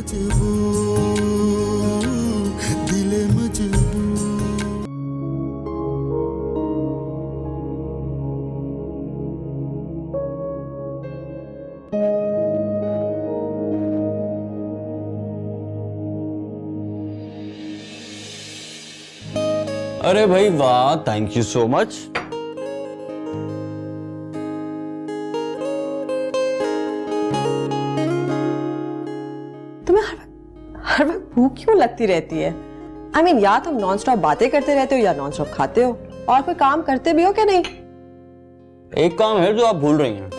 दिल मजबूर। अरे भाई वाह, थैंक यू सो मच। तुम्हें हर वक्त भूख क्यों लगती रहती है? I mean, या तुम नॉन स्टॉप बातें करते रहते हो या नॉन स्टॉप खाते हो, और कोई काम करते भी हो क्या नहीं? एक काम है जो आप भूल रही हैं।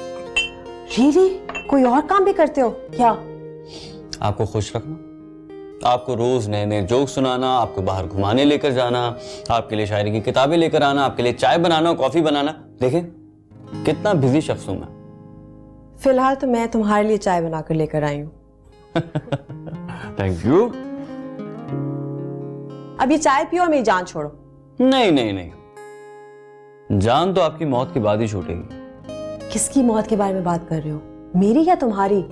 Really? कोई और काम भी करते हो क्या? आपको खुश रखना, आपको रोज नए नए जोक सुनाना, आपको बाहर घुमाने लेकर जाना, आपके लिए शायरी की किताबें लेकर आना, आपके लिए चाय बनाना, कॉफी बनाना। देखें कितना बिजी शख्स हूं मैं। फिलहाल तो मैं तुम्हारे लिए चाय बनाकर लेकर आई हूँ। Thank you. अब ये चाय पियो और मेरी जान छोड़ो। नहीं नहीं नहीं, जान तो आपकी मौत के बाद ही छूटेगी। किसकी मौत के बारे में बात कर रहे हो, मेरी या तुम्हारी?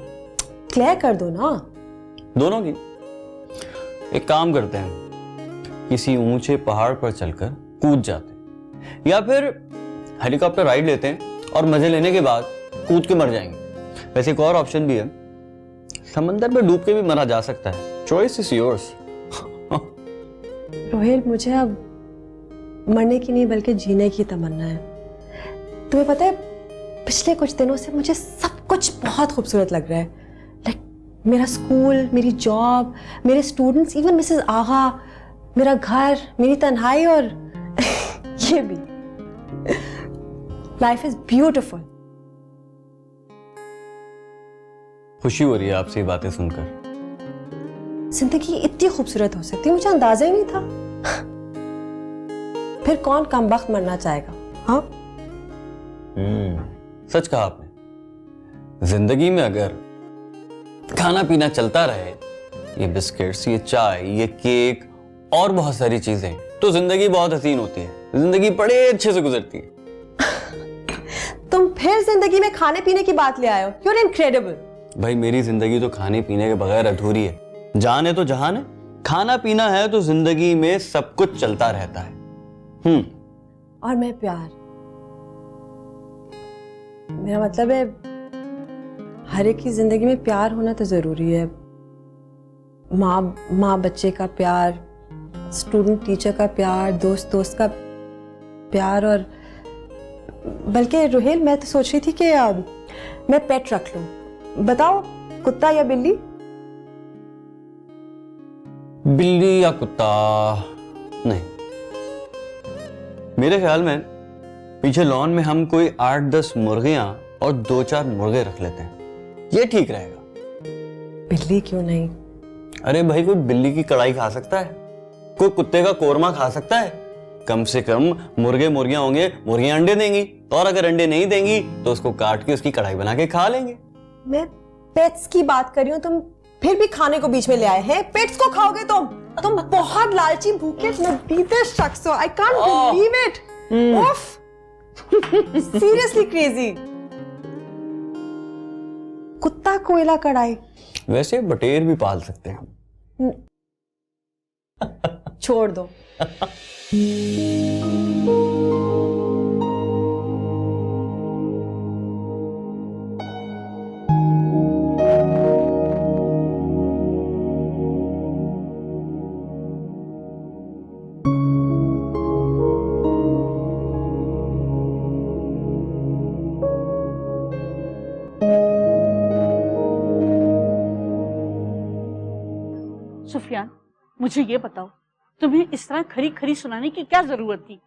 क्लियर कर दो ना। दोनों की। एक काम करते हैं, किसी ऊंचे पहाड़ पर चलकर कूद जाते हैं, या फिर हेलीकॉप्टर राइड लेते हैं और मजे लेने के बाद कूद के मर जाएंगे। वैसे एक और ऑप्शन भी है, समंदर में डूब के भी मरा जा सकता है। Choice is yours. रोहेल, मुझे अब मरने की नहीं बल्कि जीने की तमन्ना है। तुम्हें पता है, पिछले कुछ दिनों से मुझे सब कुछ बहुत खूबसूरत लग रहा है। लाइक मेरा स्कूल, मेरी जॉब, मेरे स्टूडेंट्स, इवन मिसेस आगा, मेरा घर, मेरी तन्हाई और ये भी। Life is beautiful. खुशी हो रही है आपसे ये बातें सुनकर। जिंदगी इतनी खूबसूरत हो सकती है, मुझे अंदाजा ही नहीं था। फिर कौन कमबख्त मरना चाहेगा? हाँ, सच कहा आपने। जिंदगी में अगर खाना पीना चलता रहे, ये बिस्किट्स, ये चाय, ये केक और बहुत सारी चीजें, तो जिंदगी बहुत हसीन होती है। जिंदगी बड़े अच्छे से गुजरती है। तुम फिर जिंदगी में खाने पीने की बात ले आए हो। You're incredible। भाई मेरी जिंदगी तो खाने पीने के बगैर अधूरी है। जान है तो जहान है, खाना पीना है तो जिंदगी में सब कुछ चलता रहता है। और मैं प्यार, मेरा मतलब है हर एक की जिंदगी में प्यार होना तो जरूरी है। माँ बच्चे का प्यार, स्टूडेंट टीचर का प्यार, दोस्त दोस्त का प्यार। और बल्कि रोहेल, मैं तो सोच रही थी कि मैं पेट रख लूं। बताओ, कुत्ता या बिल्ली? बिल्ली या कुत्ता नहीं। मेरे ख्याल में पीछे लॉन में हम कोई 8-10 मुर्गियां और 2-4 मुर्गे रख लेते हैं, ये ठीक रहेगा। बिल्ली क्यों नहीं? अरे भाई, कोई बिल्ली की कढ़ाई खा सकता है, कोई कुत्ते का कोरमा खा सकता है। कम से कम मुर्गे मुर्गियां होंगे, मुर्गियां अंडे देंगी, और अगर अंडे नहीं देंगी तो उसको काट के उसकी कढ़ाई बना के खा लेंगे। मैं पेट्स की बात कर रही हूँ, तुम फिर भी खाने को बीच में ले आए हैं। पेट्स को खाओगे तुम बहुत लालची, भूखे, नदीते शख्स हो। I can't believe it. उफ, सीरियसली क्रेजी। कुत्ता, कोयला, कढ़ाई। वैसे बटेर भी पाल सकते हैं। छोड़ दो। सुफियान, मुझे ये बताओ, तुम्हें इस तरह खरी खरी सुनाने की क्या जरूरत थी?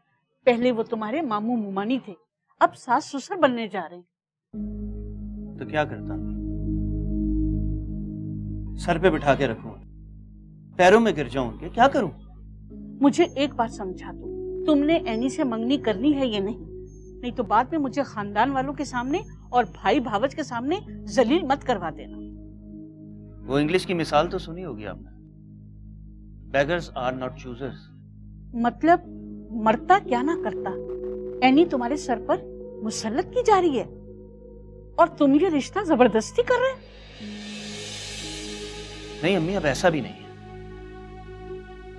पहले वो तुम्हारे मामू मुमानी थे, अब सास ससुर बनने जा रहे हैं। तो क्या करता? सर पे बिठा के रखूं, पैरों में गिर जाऊं उनके, क्या करूं? मुझे एक बात समझा दो, तुमने एनी से मंगनी करनी है या नहीं तो बाद में मुझे खानदान वालों के सामने और भाई भावज के सामने जलील मत करवा देना। वो इंग्लिश की मिसाल तो सुनी होगी आपने, बेगर्स आर नॉट चूजर्स। मतलब मरता क्या ना करता, एनी तुम्हारे सर पर मुसल्लत की जा रही है और तुम ये रिश्ता जबरदस्ती कर रहे हो। नहीं अम्मी, अब ऐसा भी नहीं है।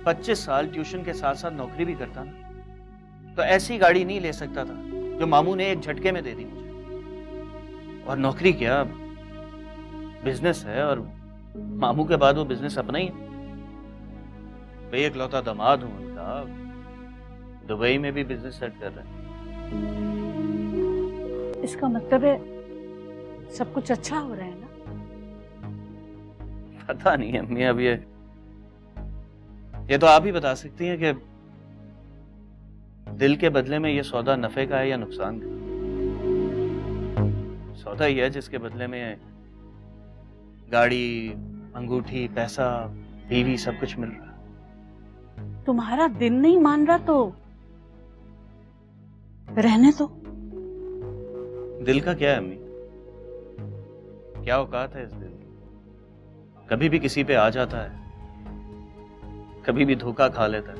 25 साल ट्यूशन के साथ साथ नौकरी भी करता ना, तो ऐसी गाड़ी नहीं ले सकता था जो मामू ने एक झटके में दे दी मुझे। और नौकरी क्या, बिजनेस है, और मामू के बाद वो बिजनेस अपना ही है। भाई इकलौता दामाद हूं उनका, दुबई में भी बिजनेस सेट कर रहे हैं। इसका मतलब है सब कुछ अच्छा हो रहा है ना? पता नहीं अम्मी, अब ये तो आप ही बता सकती हैं कि दिल के बदले में ये सौदा नफे का है या नुकसान का। सौदा ही है जिसके बदले में गाड़ी, अंगूठी, पैसा, बीवी, सब कुछ मिल रहा है। तुम्हारा दिल नहीं मान रहा तो रहने दो। दिल का क्या है अम्मी? क्या औकात है इस दिल की? कभी भी किसी पे आ जाता है, कभी भी धोखा खा लेता है।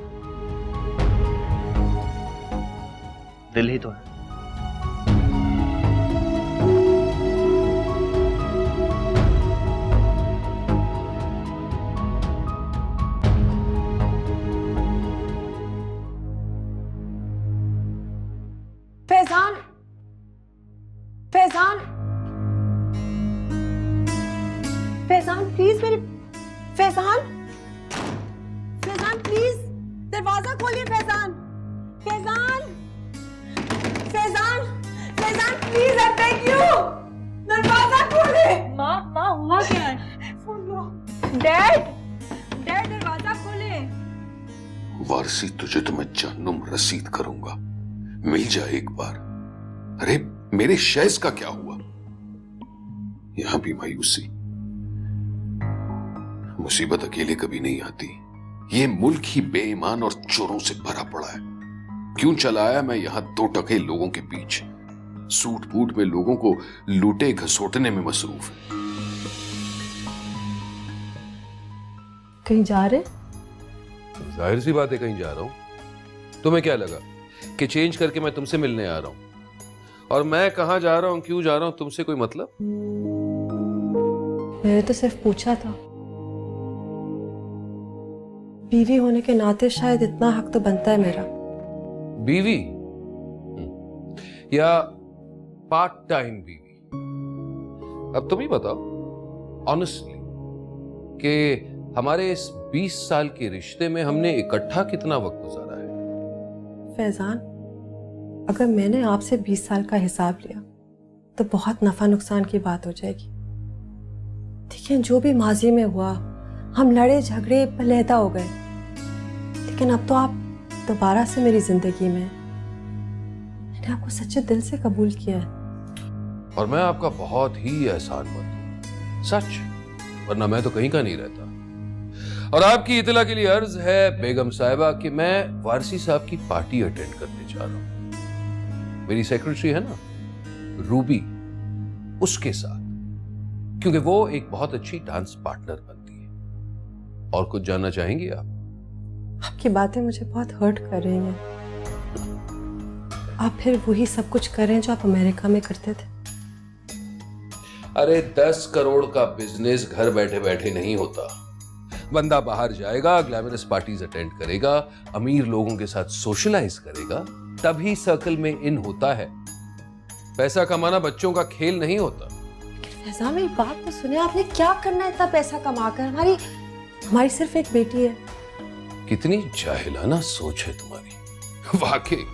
दिल ही तो है। फैजान, फैजान, फैजान प्लीज मेरे, फैजान, फैजान प्लीज दरवाजा खोलिए। Faizan, Faizan, Faizan, Faizan please I beg you, दरवाजा खोलिए। माँ हुआ क्या है? सुन लो। डैड, डैड दरवाजा खोले। वारसी, तुझे तो मैं जानूम रसीद करूंगा, मिल जाए एक बार। अरे मेरे शैज़ का क्या हुआ? यहां भी मायूसी। मुसीबत अकेले कभी नहीं आती, ये मुल्क ही बेईमान और चोरों से भरा पड़ा है। क्यों चला आया मैं यहां 2 टके लोगों के बीच, सूट बूट में लोगों को लूटे घसोटने में मसरूफ है। कहीं जा रहे? जाहिर सी बात है कहीं जा रहा हूं। तुम्हें क्या लगा कि चेंज करके मैं तुमसे मिलने आ रहा हूं? और मैं कहां जा रहा हूं, क्यों जा रहा हूं, तुमसे कोई मतलब? मैंने तो सिर्फ पूछा था। बीवी होने के नाते शायद इतना हक तो बनता है मेरा। बीवी या पार्ट टाइम बीवी? अब तुम ही बताओ ऑनेस्टली कि हमारे इस 20 साल के रिश्ते में हमने इकट्ठा कितना वक्त गुजारा है? फैजान, अगर मैंने आपसे 20 साल का हिसाब लिया तो बहुत नफा नुकसान की बात हो जाएगी। देखिए, जो भी माजी में हुआ, हम लड़े झगड़े पलेदा हो गए, लेकिन अब तो आप दोबारा से मेरी जिंदगी में। मैंने आपको सच्चे दिल से कबूल किया है। और मैं आपका बहुत ही एहसानमंद हूं, सच, वरना मैं तो कहीं का नहीं रहता। और आपकी इतला के लिए अर्ज है बेगम साहिबा कि मैं वारसी साहब की पार्टी अटेंड करने जा रहा हूं। मेरी सेक्रेटरी है ना रूबी, उसके साथ, क्योंकि वो एक बहुत अच्छी डांस पार्टनर बनती है। और कुछ जानना चाहेंगी आप? आपकी बातें मुझे बहुत हर्ट कर रही हैं। आप फिर वही सब कुछ कर रहे हैं जो आप अमेरिका में करते थे। अरे 10 करोड़ का बिजनेस घर बैठे बैठे नहीं होता। बंदा बाहर जाएगा, ग्लैमरस पार्टीज अटेंड करेगा, अमीर लोगों के साथ सोशलाइज करेगा, तभी सर्कल में इन होता है। पैसा कमाना बच्चों का खेल नहीं होता। फैजान, मेरी बात तो सुनिए, आपने क्या करना है इतना पैसा कमाकर? हमारी सिर्फ एक बेटी है। कितनी जाहिलाना सोच है तुम्हारी। वाकई,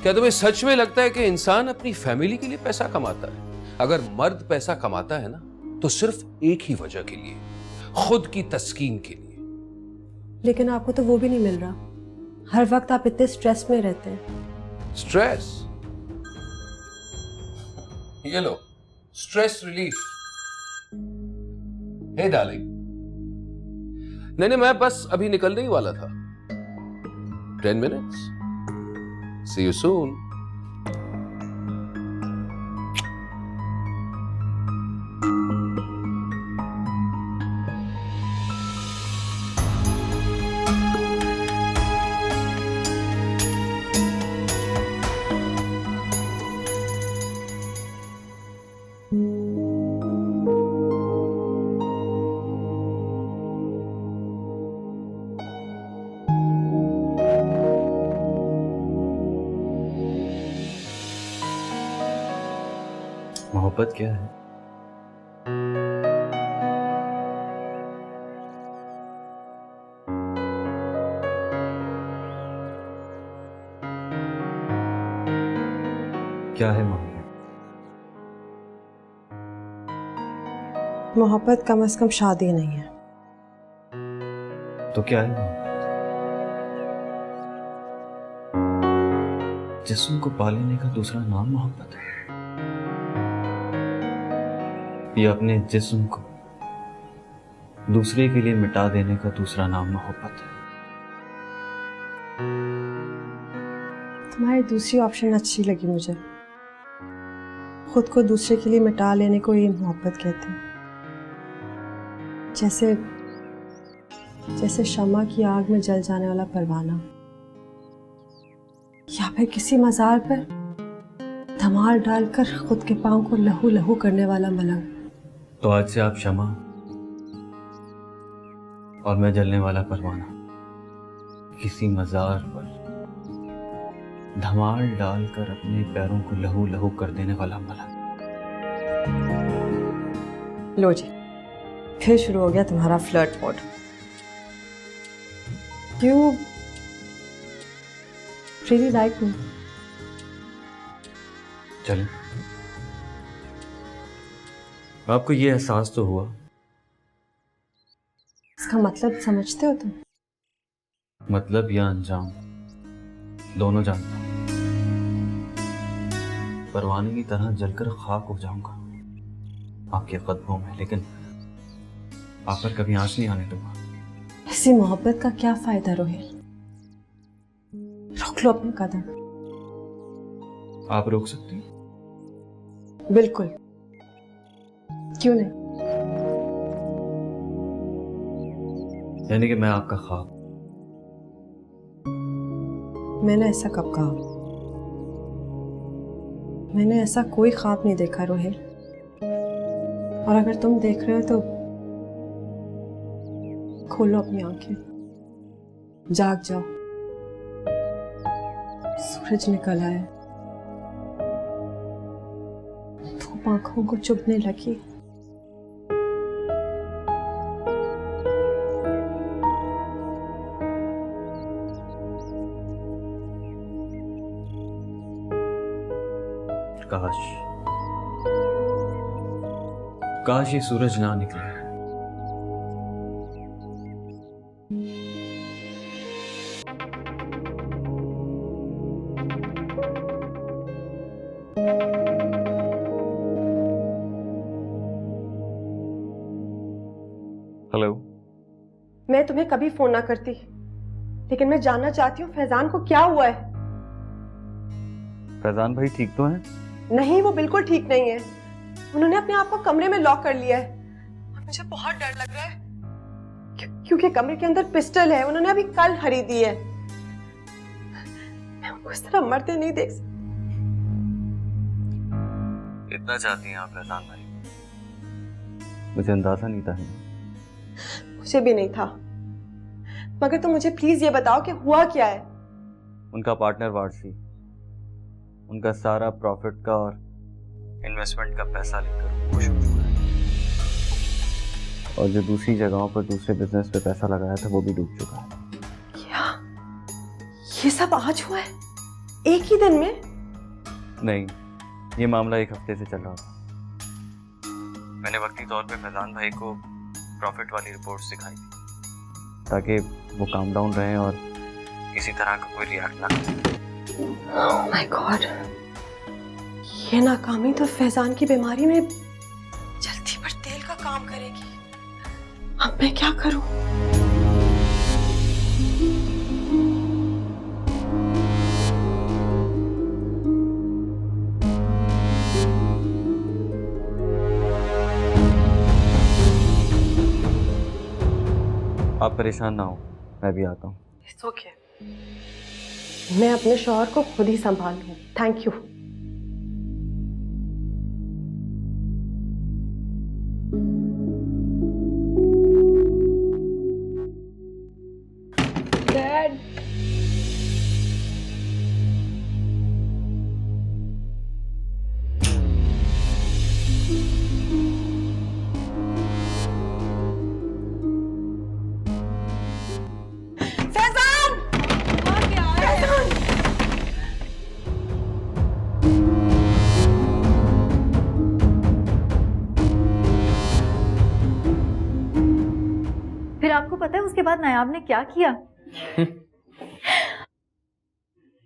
क्या तुम्हें सच में लगता है कि इंसान अपनी फैमिली के लिए पैसा कमाता है? अगर मर्द पैसा कमाता है ना, तो सिर्फ एक ही वजह के लिए, खुद की तस्कीन के लिए। लेकिन आपको तो वो भी नहीं मिल रहा। हर वक्त आप इतने स्ट्रेस में रहते हैं। स्ट्रेस? ये लो, स्ट्रेस रिलीफ। हे डार्लिंग, नहीं, मैं बस अभी निकलने ही वाला था। 10 मिनट्स। C you soon. मोहब्बत क्या है? क्या है मोहब्बत? मोहब्बत कम से कम शादी नहीं है। तो क्या है मोहब्बत? जिस्म को पा लेने का दूसरा नाम मोहब्बत है, या अपने जिस्म को दूसरे के लिए मिटा देने का दूसरा नाम मोहब्बत है? तुम्हारी दूसरी ऑप्शन अच्छी लगी मुझे। खुद को दूसरे के लिए मिटा लेने को ये मोहब्बत कहते हैं। जैसे जैसे शम्मा की आग में जल जाने वाला परवाना, या फिर किसी मज़ार पर धमाल डालकर खुद के पांव को लहू लहू करने वाला मलंग। तो आज से आप शमा और मैं जलने वाला परवाना, किसी मज़ार पर धमाल डालकर अपने पैरों को लहू लहू कर देने वाला मलंग। लो जी, फिर शुरू हो गया तुम्हारा flirt mode. You really like me? चलें। आपको ये एहसास तो हुआ? इसका मतलब समझते हो तुम? मतलब या अंजाम दोनों जानता हूं। परवाने की तरह जलकर खाक हो जाऊंगा आपके कदमों में, लेकिन आप पर कभी आंच नहीं आने दूंगा। इसी मोहब्बत का क्या फायदा रोहिल? रोक लो अपने कदम। आप रोक सकती हैं? बिल्कुल, क्यों नहीं? यानी कि मैं आपका ख्वाब? मैंने ऐसा कब कहा? मैंने ऐसा कोई ख्वाब नहीं देखा रोहिल। और अगर तुम देख रहे हो तो खोलो अपनी आंखें, जाग जाओ। सूरज निकल आया, धूप आंखों को चुभने लगी। काश ये सूरज ना निकले। हेलो। मैं तुम्हें कभी फोन ना करती, लेकिन मैं जानना चाहती हूँ फैजान को क्या हुआ है। फैजान भाई ठीक तो हैं? नहीं, वो बिल्कुल ठीक नहीं है। उन्होंने अपने आप को कमरे में लॉक कर लिया है और मुझे बहुत डर लग रहा है क्योंकि कमरे के अंदर पिस्टल है। उन्होंने अभी कल खरीदी है। मैं उनको इस तरह मरते नहीं देख सकती। इतना चाहती हैं आप फैजान भाई? मुझे अंदाजा नहीं था। मुझे भी नहीं था, मगर तुम मुझे प्लीज ये बताओ कि हुआ क्या है। उनका पार्टनर वारसी उनका सारा प्रॉफिट का और इन्वेस्टमेंट का पैसा लेकर खुश हो चुका है, और जो दूसरी जगहों पर दूसरे बिजनेस पे पैसा लगाया था वो भी डूब चुका है। क्या ये सब आज हुआ है? एक ही दिन में? नहीं, ये मामला एक हफ्ते से चल रहा था। मैंने वक्ती तौर पे फैजान भाई को प्रॉफिट वाली रिपोर्ट्स दिखाई थी ताकि वो काम डाउन रहें और किसी तरह का कोई रिएक्ट ना करें। ओह माय गॉड, ये नाकामी तो फैजान की बीमारी में जल्दी पर तेल का काम करेगी। अब मैं क्या करूं? आप परेशान ना हो, मैं भी आता हूँ। इट्स ओके, मैं अपने शौहर को खुद ही संभाल लूं। Thank you. डैड, आपको पता है उसके बाद नायाब ने क्या किया?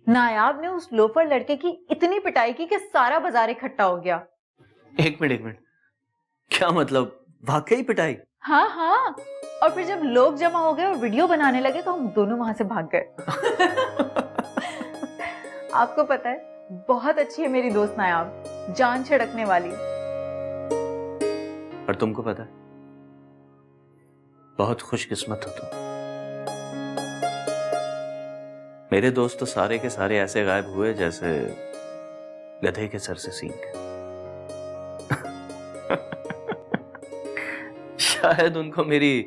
नायाब ने उस लोफर लड़के की इतनी पिटाई की कि सारा बाजार इकट्ठा हो गया। एक मिनट, क्या मतलब? वाकई पिटाई? हाँ हाँ, और फिर जब लोग जमा हो गए और वीडियो बनाने लगे तो हम दोनों वहां से भाग गए। आपको पता है बहुत अच्छी है मेरी दोस्त नायाब, जान छिड़कने वाली। और तुमको पता है, बहुत खुशकिस्मत हो तुम। मेरे दोस्त तो सारे के सारे ऐसे गायब हुए जैसे गधे के सर से सींग। शायद उनको मेरी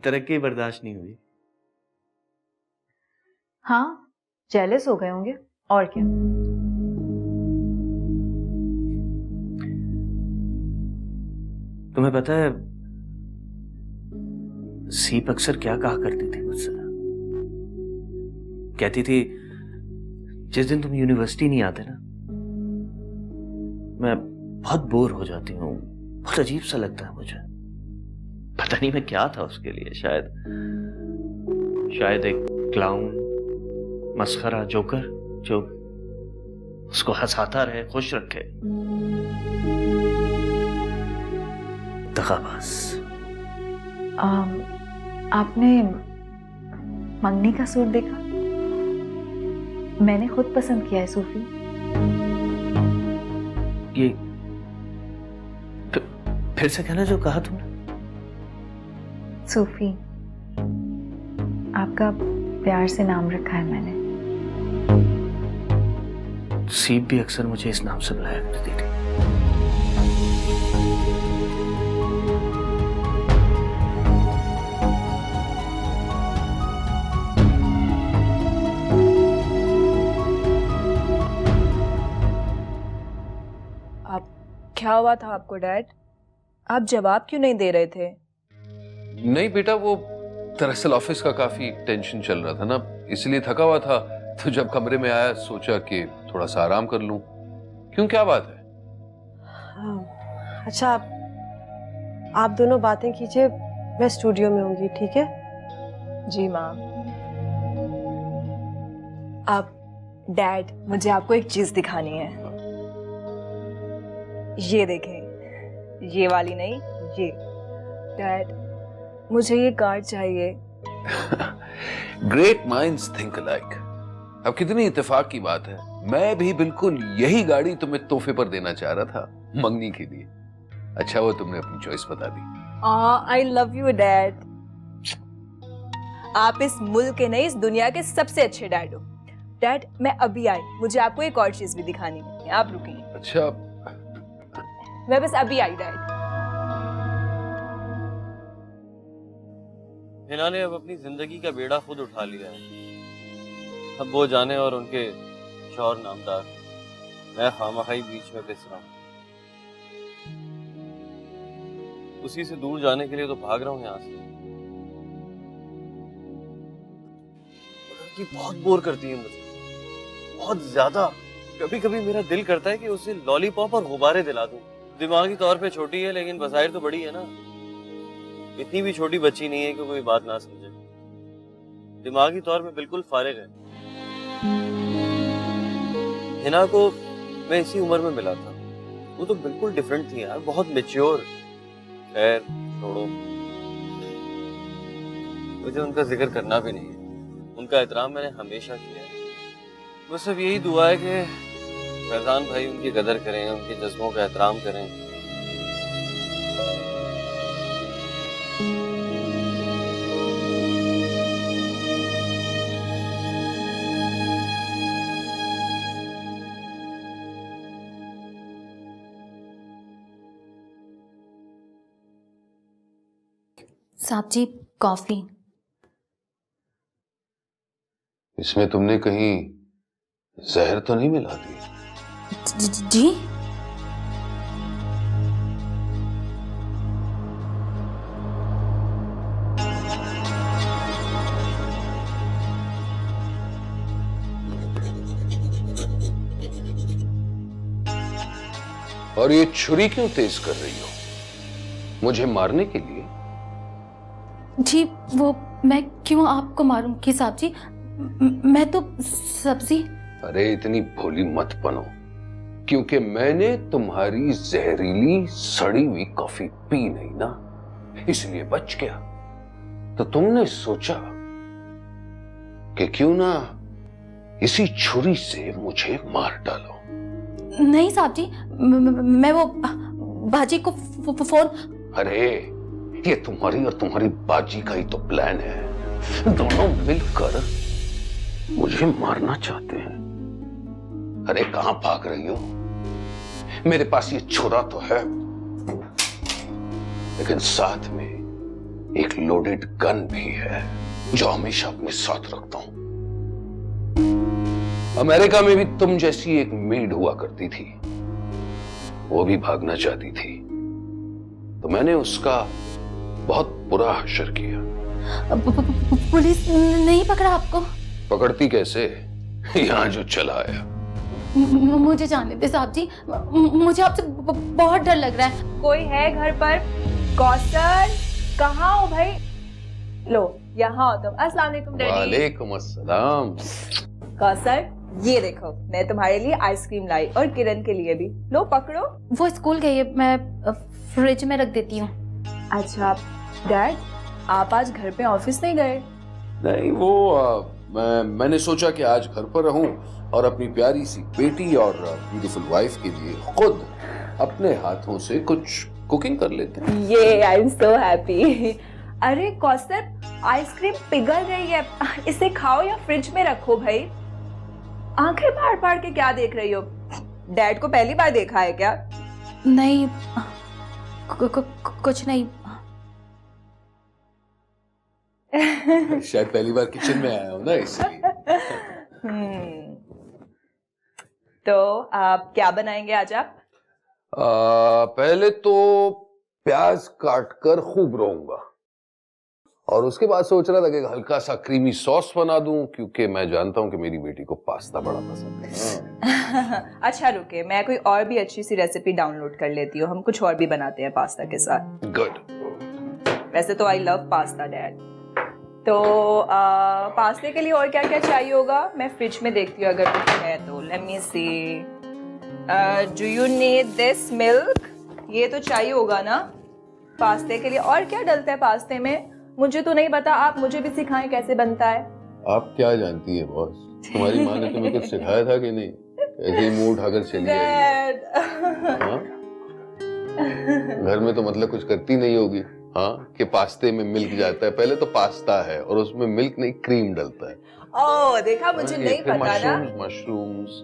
तरक्की बर्दाश्त नहीं हुई। हाँ, जेलस हो गए होंगे और क्या। तुम्हें पता है सीप अक्सर क्या कहा करती थी मुझसे? कहती थी जिस दिन तुम यूनिवर्सिटी नहीं आते ना, मैं बहुत बोर हो जाती हूँ, बहुत अजीब सा लगता है मुझे। पता नहीं मैं क्या था उसके लिए, शायद एक क्लाउन, मस्खरा, जोकर जो उसको हंसाता रहे, खुश रखे। दगाबाज। आपने मंगनी का सूट देखा? मैंने खुद पसंद किया है सूफी। ये फिर से कहना जो कहा तुमने। सूफी, आपका प्यार से नाम रखा है मैंने। सीप भी अक्सर मुझे इस नाम से बुलाया करती थी। क्या हुआ था आपको डैड? आप जवाब क्यों नहीं दे रहे थे? नहीं बेटा, वो दरअसल ऑफिस का काफी टेंशन चल रहा था ना, इसलिए थका हुआ था। तो जब कमरे में आया सोचा कि थोड़ा सा आराम कर लूं। क्यों, क्या बात है? अच्छा, आप दोनों बातें कीजिए, मैं स्टूडियो में होंगी, ठीक है? जी माँ। आप डैड, मुझे आपको एक चीज दिखानी है। ये देखें, ये वाली नहीं, ये। डैड, मुझे ये कार चाहिए। Great minds think alike. अब कितनी इत्तेफाक की बात है, मैं भी बिल्कुल यही गाड़ी तुम्हें तोहफे पर देना चाह रहा था, मंगनी के लिए। अच्छा वो तुमने अपनी चॉइस बता दी। I love you dad. आप इस मुल्क के नहीं, इस दुनिया के सबसे अच्छे डैड हो। डैड, मैं अभी आई, मुझे आपको एक और चीज भी दिखानी है, आप रुकिए। अच्छा, मैं बस अभी आई डैड। हिना ने अब अपनी जिंदगी का बेड़ा खुद उठा लिया है। अब वो जाने और उनके शौहर नामदार, मैं खामखाई बीच में पिस रहा हूँ। उसी से दूर जाने के लिए तो भाग रहा हूँ यहाँ से। लड़की बहुत बोर करती है मुझे, बहुत ज्यादा। कभी कभी मेरा दिल करता है कि उसे लॉलीपॉप और गुब्बारे दिला दूं। दिमागी तौर पे छोटी है लेकिन बसाइर तो बड़ी है ना। इतनी भी छोटी बच्ची नहीं है कि कोई बात ना समझे। दिमागी तौर पे बिल्कुल फारिग है। हिना को मैं इसी उम्र में मिला था, वो तो बिल्कुल डिफरेंट थी यार, बहुत मैच्योर। खैर छोड़ो, मुझे उनका जिक्र करना भी नहीं है। उनका एहतराम मैंने हमेशा किया है। बस अब यही दुआ है कि फैजान भाई उनकी कदर करें, उनके जज्बों का एहतराम करें। साहब जी, कॉफी। इसमें तुमने कहीं जहर तो नहीं मिला दी? जी? और ये छुरी क्यों तेज कर रही हो? मुझे मारने के लिए? जी वो मैं क्यों आपको मारूंगी साहब जी, मैं तो सब्जी। अरे इतनी भोली मत बनो, क्योंकि मैंने तुम्हारी जहरीली सड़ी हुई कॉफी पी नहीं ना, इसलिए बच गया। तो तुमने सोचा कि क्यों ना इसी छुरी से मुझे मार डालो। नहीं साहब जी, मैं वो बाजी को फोन। अरे ये तुम्हारी और तुम्हारी बाजी का ही तो प्लान है, दोनों मिलकर मुझे मारना चाहते हैं। अरे कहां भाग रही हो? मेरे पास ये छुरा तो है, लेकिन साथ में एक लोडेड गन भी है जो हमेशा अपने साथ रखता हूं। अमेरिका में भी तुम जैसी एक मेड हुआ करती थी, वो भी भागना चाहती थी, तो मैंने उसका बहुत बुरा हश्र किया। पुलिस नहीं पकड़ा आपको? पकड़ती कैसे, यहां जो चला आया। मुझे जाने दे साहब जी, मुझे आपसे बहुत डर लग रहा है। कोई है घर पर? कौसर, कहाँ हो भाई? लो यहाँ हो तुम। अस्सलाम वालेकुम डैडी। वालेकुम अस्सलाम। कौसर ये देखो, मैं तुम्हारे लिए आइसक्रीम लाई और किरण के लिए भी। लो पकड़ो। वो स्कूल गई है, मैं फ्रिज में रख देती हूँ। अच्छा डैड, आप आज घर पे ऑफिस नहीं गए? नहीं वो मैंने सोचा कि आज घर पर रहूं और अपनी प्यारी सी बेटी और ब्यूटीफुल वाइफ के लिए खुद अपने हाथों से कुछ कुकिंग कर लेते हैं। ये आई एम सो हैप्पी। अरे कौसर, आइसक्रीम पिघल गई है, इसे खाओ या फ्रिज में रखो भाई। आंखें फाड़ फाड़ के क्या देख रही हो? डैड को पहली बार देखा है क्या? नहीं कुछ नहीं। शायद पहली बार किचन में आया हूं ना, इसलिए। तो आप क्या बनाएंगे आज आप? पहले तो प्याज काट कर खूब रहूंगा, और उसके बाद सोच रहा था कि हल्का सा क्रीमी सॉस बना दूं, क्योंकि मैं जानता हूं कि मेरी बेटी को पास्ता बड़ा पसंद है। अच्छा रुके, मैं कोई और भी अच्छी सी रेसिपी डाउनलोड कर लेती हूँ, हम कुछ और भी बनाते हैं पास्ता के साथ। गुड। वैसे तो आई लव पास्ता डैड। तो पास्ते के लिए और क्या क्या चाहिए होगा? मैं फ्रिज में देखती हूँ अगर कुछ है तो। Let me see, do you need this milk? ये तो चाहिए होगा ना पास्ते के लिए। और क्या डलता है पास्ते में? मुझे तो नहीं पता, आप मुझे भी सिखाएं कैसे बनता है। आप क्या जानती है बॉस, तुम्हारी माँ ने तुम्हें कुछ सिखाया था कि नहीं? ऐसे ही मुंह उठाकर चली आई। हाँ? घर में तो मतलब कुछ करती नहीं होगी, हाँ, कि पास्ते में मिल्क जाता है। पहले तो पास्ता है और उसमें मिल्क नहीं क्रीम डलता है। ओह देखा, मुझे नहीं पता ना। मशरूम्स,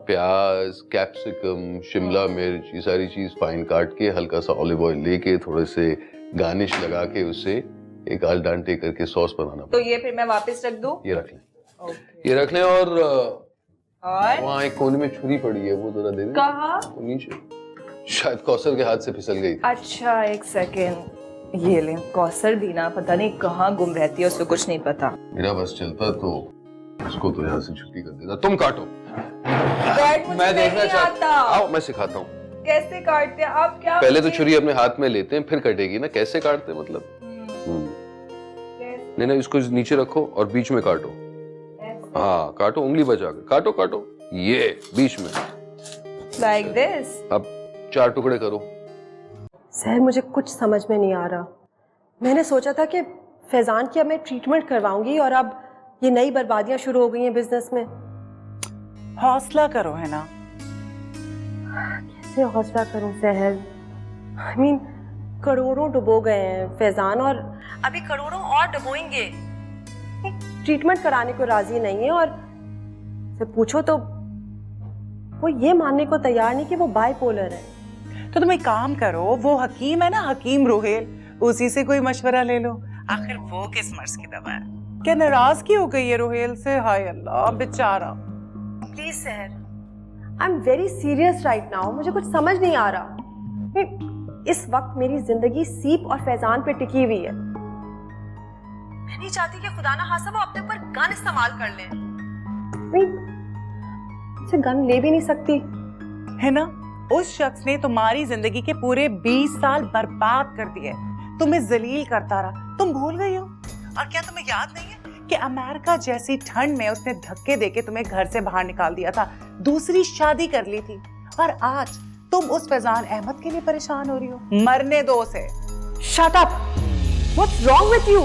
प्याज, कैप्सिकम, शिमला मिर्च, ये सारी चीज फाइन काट के हल्का सा ऑलिव ऑयल लेके थोड़े से गार्निश लगा के उसे एक आल डांटे करके सॉस बनाना। तो ये फिर मैं वापस रख दूं? ये रख लें। ये रख लें। और वहाँ एक कोने में छुरी पड़ी है, वो जरा दे दें। कहाँ? नीचे, शायद कौसर के हाथ से फिसल गई। अच्छा एक सेकेंड, ये ले। कौसर भी ना पता नहीं कहाँ गुम रहती है, उसको कुछ नहीं पता। मेरा बस चलता तो उसको तो यहाँ से छुट्टी कर देता। तुम काटो। मैं देखना चाहता। आओ मैं सिखाता हूँ कैसे काटते हैं आप। क्या पहले तो छुरी अपने हाथ में लेते हैं, फिर कटेगी ना। कैसे काटते मतलब? नहीं नहीं, इसको नीचे रखो और बीच में काटो। हाँ काटो, उंगली बचाकर काटो काटो, ये बीच में लाइक दिस। अब 4 टुकड़े करो। सर मुझे कुछ समझ में नहीं आ रहा। मैंने सोचा था कि फैजान की अब मैं ट्रीटमेंट करवाऊंगी, और अब ये नई बर्बादियां शुरू हो गई हैं बिजनेस में। हौसला करो है ना। कैसे हौसला करूं सहर? I mean, करोड़ों डुबो गए हैं फैजान, और अभी करोड़ों और डुबोएंगे। ट्रीटमेंट कराने को राजी नहीं है, और से पूछो तो वो ये मानने को तैयार नहीं कि वो बाइपोलर है। तो तुम एक काम करो, वो हकीम है ना, हकीम रोहेल, उसी से कोई मशवरा ले लो। आखिर वो किस मर्ज की दवा है? क्या नाराज की हो गई है रोहेल से? हाय अल्लाह बेचारा। प्लीज सहर, I am very serious right now. मुझे कुछ समझ नहीं आ रहा। इस वक्त मेरी जिंदगी सीप और फैजान पे टिकी हुई है। मैं नहीं चाहती कि खुदा ना खास्ता वो अपने ऊपर गन इस्तेमाल कर ले। मैं गन ले भी नहीं सकती है ना। उस शख्स ने तुम्हारी जिंदगी के पूरे 20 साल बर्बाद कर दिए, तुम्हें जलील करता रहा, तुम भूल गई हो? और क्या तुम्हें याद नहीं है कि अमेरिका जैसी ठंड में उसने धक्के देके तुम्हें घर से बाहर निकाल दिया था, दूसरी शादी कर ली थी, और आज तुम उस फैजान अहमद के लिए परेशान हो रही हो? मरने दो उसे। Shut up! What's wrong with you?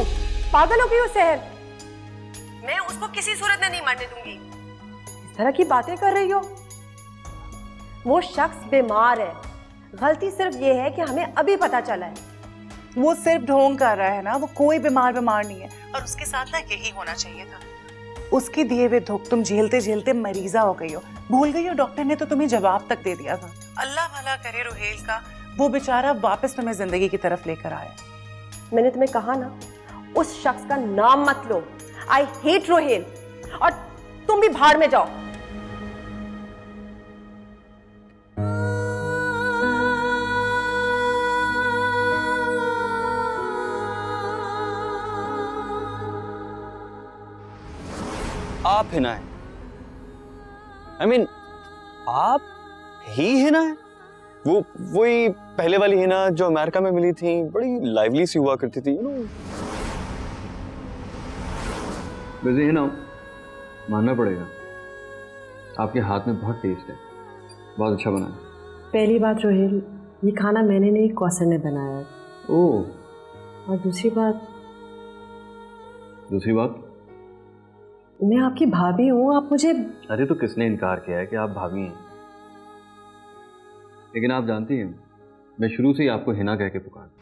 पागल हो गई हो सहर? मैं उसको किसी सूरत में नहीं मरने दूंगी। इस तरह की बातें कर रही हो? वो शख्स बीमार है, गलती सिर्फ ये है कि हमें अभी पता चला है। वो सिर्फ ढोंग कर रहा है ना, वो कोई बीमार नहीं है, और उसके साथ ना यही होना चाहिए था। उसके दिए हुए धुक तुम झेलते झेलते मरीजा हो गई हो, भूल गई हो डॉक्टर ने तो तुम्हें जवाब तक दे दिया था। अल्लाह भला करे रुहेल का, वो बेचारा वापस तुम्हें जिंदगी की तरफ लेकर आया। मैंने तुम्हें कहा ना, उस शख्स का नाम मत लो। आई हेट रोहेल, और तुम भी भाड़ में जाओ। आप हिना है, आई मीन आप ही हिना है? वही पहले वाली हिना जो अमेरिका में मिली थी, बड़ी लाइवली सी हुआ करती थी, यू नो। वैसे हिना, मानना पड़ेगा आपके हाथ में बहुत टेस्ट है, बहुत अच्छा बना है। पहली बात रोहेल, ये खाना मैंने नहीं, कौसर ने बनाया है। ओह। और दूसरी बात, मैं आपकी भाभी हूँ, आप मुझे। अरे तो किसने इनकार किया है कि आप भाभी हैं? लेकिन आप जानती हैं, मैं शुरू से ही आपको हिना कह के पुकारता।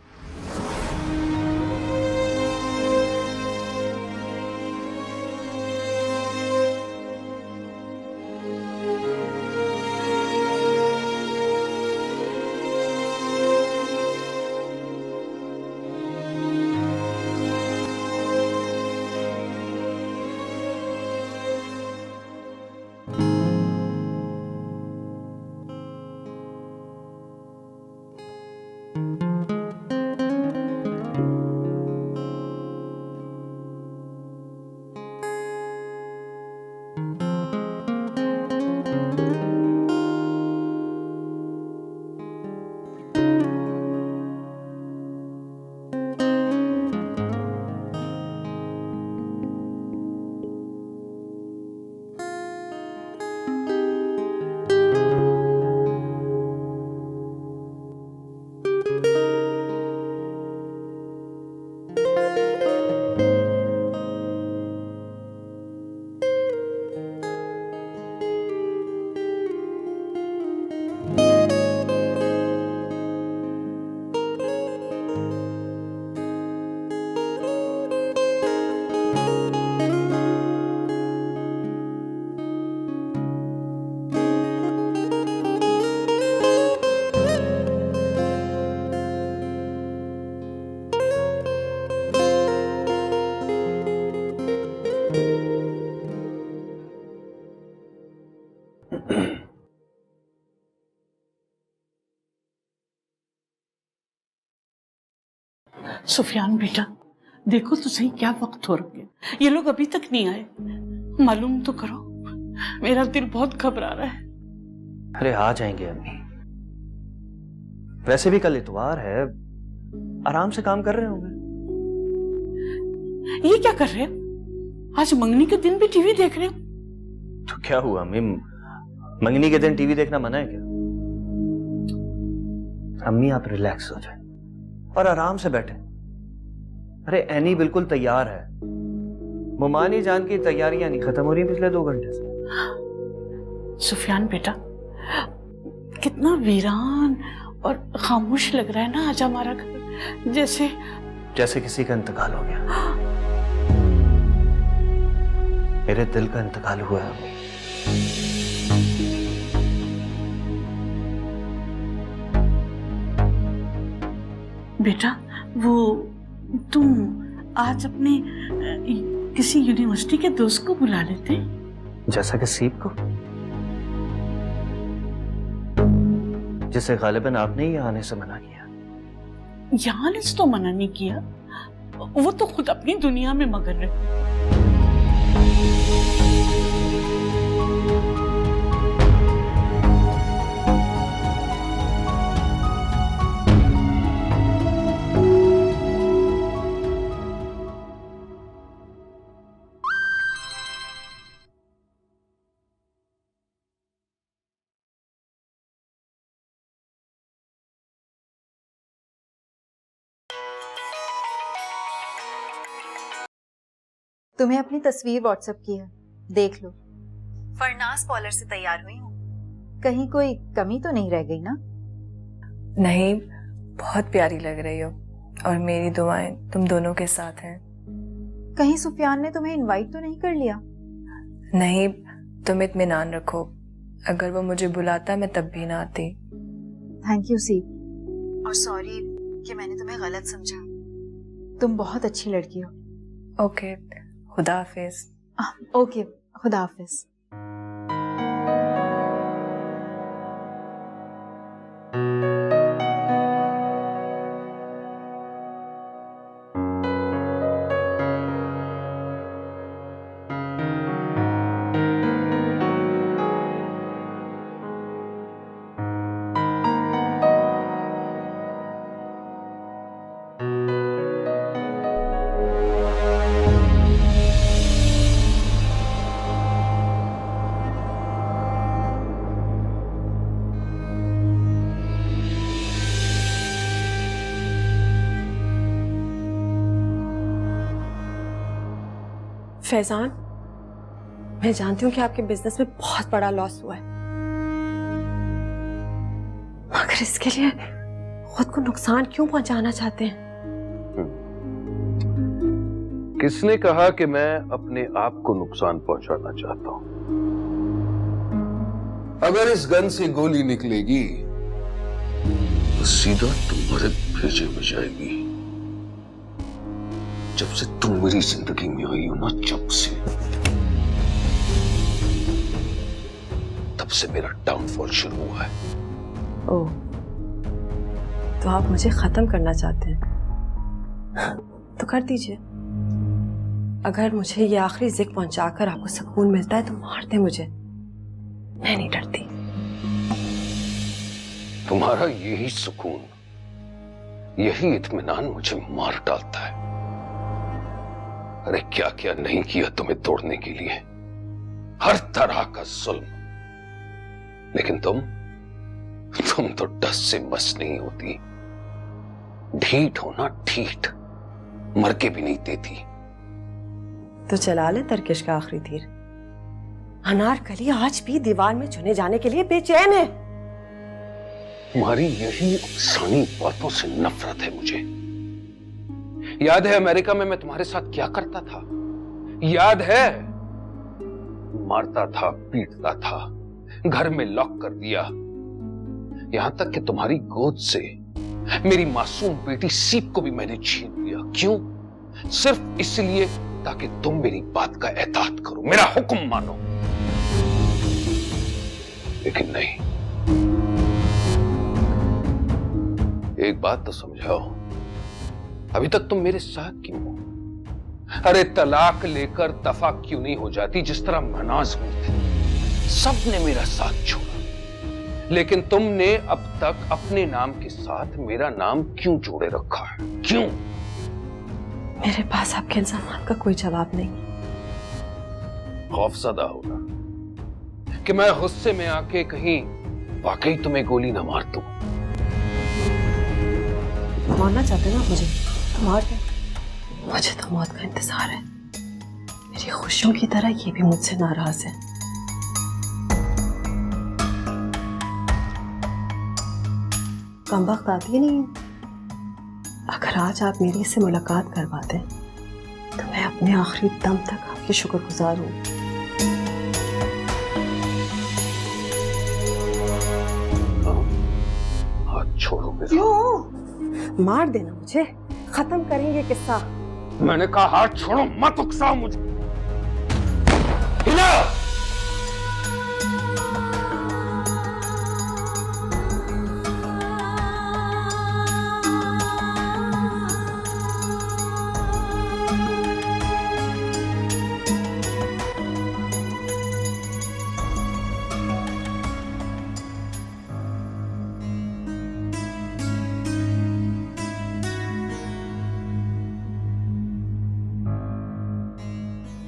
सुफियान बेटा, देखो तो सही क्या वक्त हो रहा है, ये लोग अभी तक नहीं आए, मालूम तो करो, मेरा दिल बहुत घबरा रहा है। अरे आ जाएंगे अम्मी, वैसे भी कल इतवार है, आराम से काम कर रहे होंगे। ये क्या कर रहे हो? आज मंगनी के दिन भी टीवी देख रहे हो? तो क्या हुआ अम्मी, मंगनी के दिन टीवी देखना मना है क्या? अम्मी आप रिलैक्स हो जाए और आराम से बैठे। अरे एनी बिल्कुल तैयार है, मुमानी जान की तैयारियां नहीं खत्म हो रही पिछले 2 घंटे से। सुफियान बेटा, कितना वीरान और खामोश लग रहा है ना आज हमारा घर, जैसे किसी का इंतकाल हो गया। मेरे दिल का इंतकाल हुआ है। बेटा, वो तुम आज अपने किसी यूनिवर्सिटी के दोस्त को बुला लेते? जैसा कि सीप को, जिसे गालिबन आपने ही आने से मना किया। यहाँ से तो मना नहीं किया, वो तो खुद अपनी दुनिया में मगन रहे। तुम्हें अपनी तस्वीर व्हाट्सएप की है, देख लो। फरनास पॉलर से तैयार हुई हूँ, कहीं कोई कमी तो नहीं रह गई ना? नहीं, बहुत प्यारी लग रही हो और मेरी दुआएं तुम दोनों के साथ हैं। कहीं सुफियान ने तुम्हें इनवाइट तो नहीं कर लिया? नहीं, तुम इत्मीनान रखो, अगर वो मुझे बुलाता मैं तब भी ना आती। थैंक यू सी, और सॉरी कि मैंने तुम्हें गलत समझा। तुम बहुत अच्छी लड़की हो। ओके, खुदा हाफिज। ओके, खुदा हाफिज। फैजान, मैं जानती हूँ कि आपके बिजनेस में बहुत बड़ा लॉस हुआ है, मगर इसके लिए खुद को नुकसान क्यों पहुंचाना चाहते हैं? किसने कहा कि मैं अपने आप को नुकसान पहुंचाना चाहता हूं? अगर इस गन से गोली निकलेगी तो सीधा तुम्हारे भेजे में जाएगी। जब से तुम मेरी जिंदगी में आई हो ना, जब से, तब से मेरा डाउनफॉल शुरू हुआ है। ओह, तो आप मुझे खत्म करना चाहते हैं? तो कर दीजिए। अगर मुझे ये आखिरी जिक पहुंचाकर आपको सुकून मिलता है तो मार दे मुझे, मैं नहीं डरती। तुम्हारा यही सुकून, यही इत्मीनान मुझे मार डालता है। अरे क्या क्या नहीं किया तुम्हें तोड़ने के लिए, हर तरह का जुल्म, लेकिन तुम तो डस से मस नहीं होती। ढीठ हो ना, ढीठ, मर के भी नहीं देती। तो चला ले तरकिश का आखिरी तीर। अनारकली आज भी दीवार में चुने जाने के लिए बेचैन है। तुम्हारी यही अफसानी बातों से नफरत है मुझे। याद है अमेरिका में मैं तुम्हारे साथ क्या करता था? याद है? मारता था, पीटता था, घर में लॉक कर दिया, यहां तक कि तुम्हारी गोद से मेरी मासूम बेटी सीप को भी मैंने छीन लिया। क्यों? सिर्फ इसलिए ताकि तुम मेरी बात का एहतियात करो, मेरा हुक्म मानो। लेकिन नहीं, एक बात तो समझाओ, अभी तक तुम मेरे साथ क्यों हो? अरे तलाक लेकर दफा क्यों नहीं हो जाती जिस तरह मनाज हुई थी? सबने मेरा साथ छोड़ा, लेकिन तुमने अब तक अपने नाम के साथ मेरा नाम क्यों जोड़े रखा है? क्यों? मेरे पास आपके इल्जामात का कोई जवाब नहीं। खौफजदा होगा कि मैं गुस्से में आके कहीं वाकई तुम्हें गोली ना मार दूं। मारना चाहते ना मुझे तो मार दे, मुझे तो मौत का इंतजार है। मेरी खुशियों की तरह ये भी मुझसे नाराज है। कम वक्त आती नहीं है। अगर आज आप मेरी से मुलाकात करवा दें तो मैं अपने आखिरी दम तक आपकी शुक्रगुजार हूं। हाथ छोड़ो मेरा। क्यों? मार देना मुझे, खत्म करेंगे किस्सा। मैंने कहा हाथ छोड़ो, मत उकसाओ मुझे। हिला!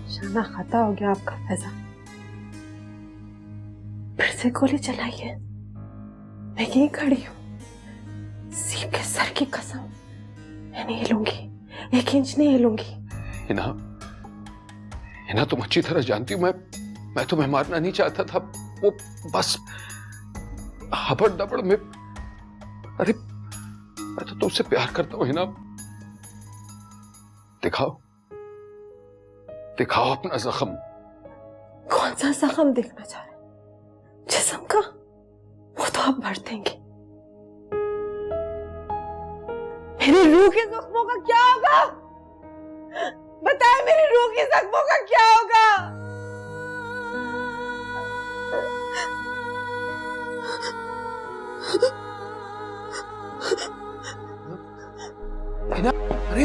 शाना खता हो गया आपका फैजा, फिर से गोली चलाई है। मैं यहीं खड़ी हूँ, सीप के सर की कसम, मैं नहीं हिलूंगी, 1 इंच नहीं हिलूंगी। हिना, हिना तुम अच्छी तरह जानती हो मैं तुम्हें मारना नहीं चाहता था, वो बस हबड़ दबड़ में। अरे मैं तो तुमसे प्यार करता हूं हिना, दिखाओ अपना जख्म। कौन सा जख्म देखना चाह रहे हैं? जिस्म का? वो तो आप भर देंगे। मेरी रूह के जख्मों का क्या होगा? बताए, मेरी रूह के जख्मों का क्या होगा? अरे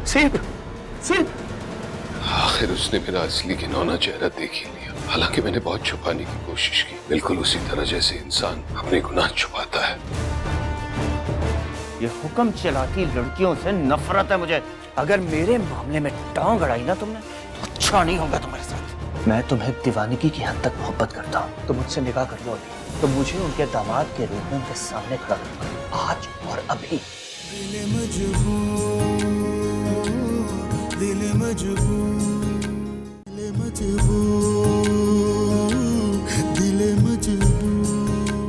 सिर्फ आखिर उसने मेरा असली घिनौना चेहरा देख ही लिया। हालांकि मैंने बहुत छुपाने की कोशिश की, बिल्कुल उसी तरह जैसे इंसान अपने गुनाह छुपाता है। ये हुक्म चलाती लड़कियों से नफरत है मुझे। अगर मेरे मामले में टांग अड़ाई ना तुमने तो अच्छा नहीं होगा तुम्हारे साथ। मैं तुम्हें दीवानगी की हद तक मोहब्बत करता हूँ। तुम मुझसे निकाह कर लो तो मुझे उनके दामाद के रूप में उनके सामने खड़ा करूंगा, आज और अभी। दिल मजबूर